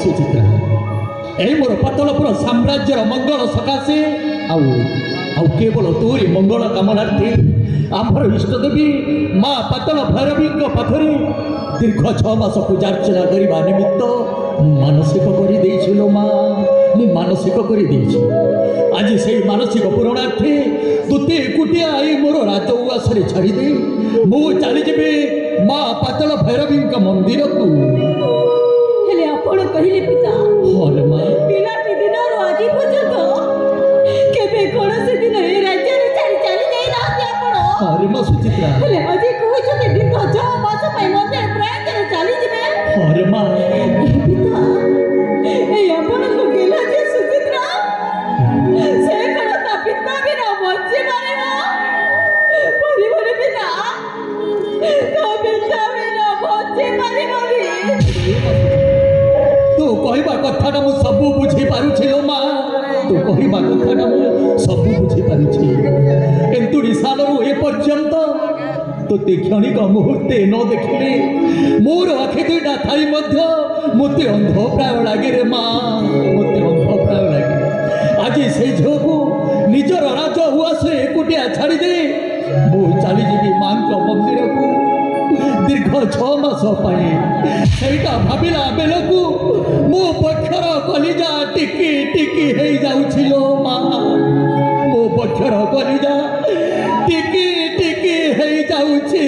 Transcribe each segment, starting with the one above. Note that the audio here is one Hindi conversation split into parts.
सुचित्रा ए मोर पातलपुर साम्राज्यर मंगल सकाशे आउ केवल तोरी मंगल कामनार्थी आमर इष्टदेवी माँ पातल भैरवी पाखरे दीर्घ 6 मास पूजार्चना करने निमित्त मानसिक कर माँ मानसिक कर आज से मानसिक पूरणार्थी तुते एकुटिया आई मोर राजउआस छाड़दे मु चलीजी माँ पातल भैरवी मंदिर को कहले पिता पिलाटी दिन आज पर्यंत केबे कोन से दिन ए राज्य रे चली जाई रात आपण अरे मां सुचित्रा हेले आज कहै छते दीर्घ 6 मास पय मंदिर प्राय चली जिवे अरे मां पिता ए आपण को गेला जे सुचित्रा से कोन ता पिता भी न बच्चे मारे ना परिवार पिता तो पिता भी न बच्चे मारे तू कहवा कथा मु सबू बुझी पारुछि लो माँ तू कहवा कथा मु सबू बुझी पारुछि किंतु निशानरू ए पर्यंत तो क्षणिक मुहूर्ते न देखिले मोर आखि दुईटा थाई मध्य मते अंध प्राय लागे रे माँ मते अंध प्राय लागे आज से झील को निजर राज उआस एकुटिया छाड़ी दे मु चली जीवी माँ मंदिर को दीर्घ 6 मास सहीटा भाविला बेलू मो पक्षर कलिजा टिकी टिकी हो जाउछिलो माँ मो पक्षर कलिजा टिकी टिकी हो जाउछि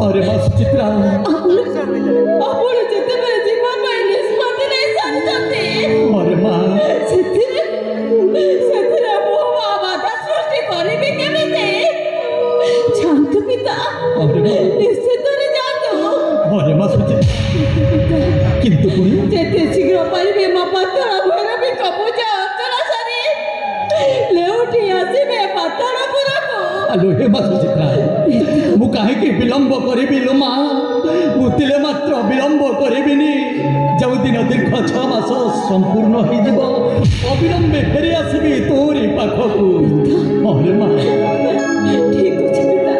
अरे मां सुचित्रा किंतु जेते शीघ्र पाइबे मां पातल भैरवी का पूजा अर्चना सारी लेउठी आसीबे पातलपुर को आलो हे मां सुचित्रा मु काहे के विलंब करिबि लो मां मुतिले मात्र विलंब करिबिनी जो दिन दीर्घ 6 मास संपूर्ण हो जीव अविलंबे फेरी आसीबि तोरी पाखकु अरे मां ठीक अछि पिता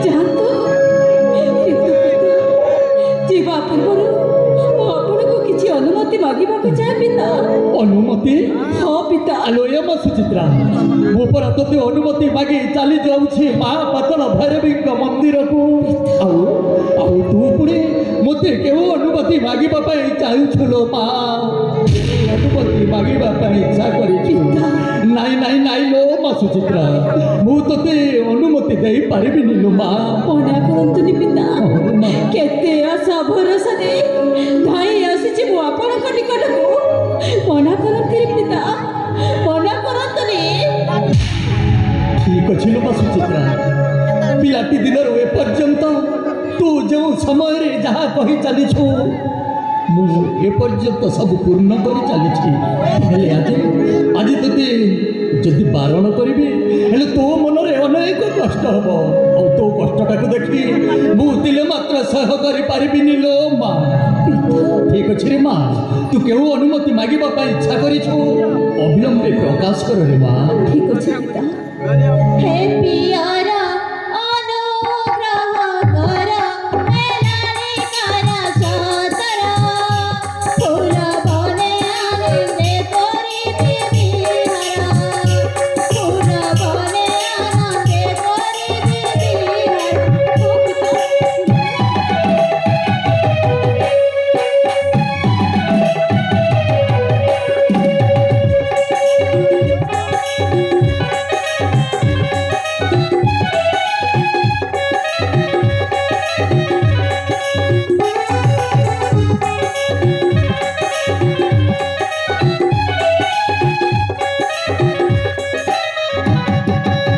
जान तो जीवा पूर्व अनुमति मागिबा को चाहे पिता अनुमति हाँ पिता आलो ए मां सुचित्रा मो पर तोते अनुमति मागी चली जाउछि मां पातल भैरवी मंदिर को आउ तू पुणी मते केउ अनुमति मागिबा पई चाहुछलो मां अनुमति मागिबा पई इच्छा करिछु नाई नाई नाई लो मां सुचित्रा मु तोते अनुमति देई पारिबिनी लो मां कोना करंतुनी पिता केते आशा भरोसा दे धाई आसीछि मु आपण को निकट को मना करंतुनी पिता मना करंतुनी ठीक अछि लो मां सुचित्रा पिलाटी दिन ए पर्यंत तू जो समय रे जहाँ कही चली छु मु ए पर्यंत सब पूर्ण कर चली आज तोते जदि बारण करी हेले तो मन रे अनेक कष्ट हम और तो कष्टा को देखी मुतिले मात्र सह कर पारिबिनी लो माँ ठीक अच्छे रे माँ तू केउ अनुमति मागिबा पई इच्छा करिछु अविलंबे प्रकाश कर रे माँ ठीक अछि पिता हे पिया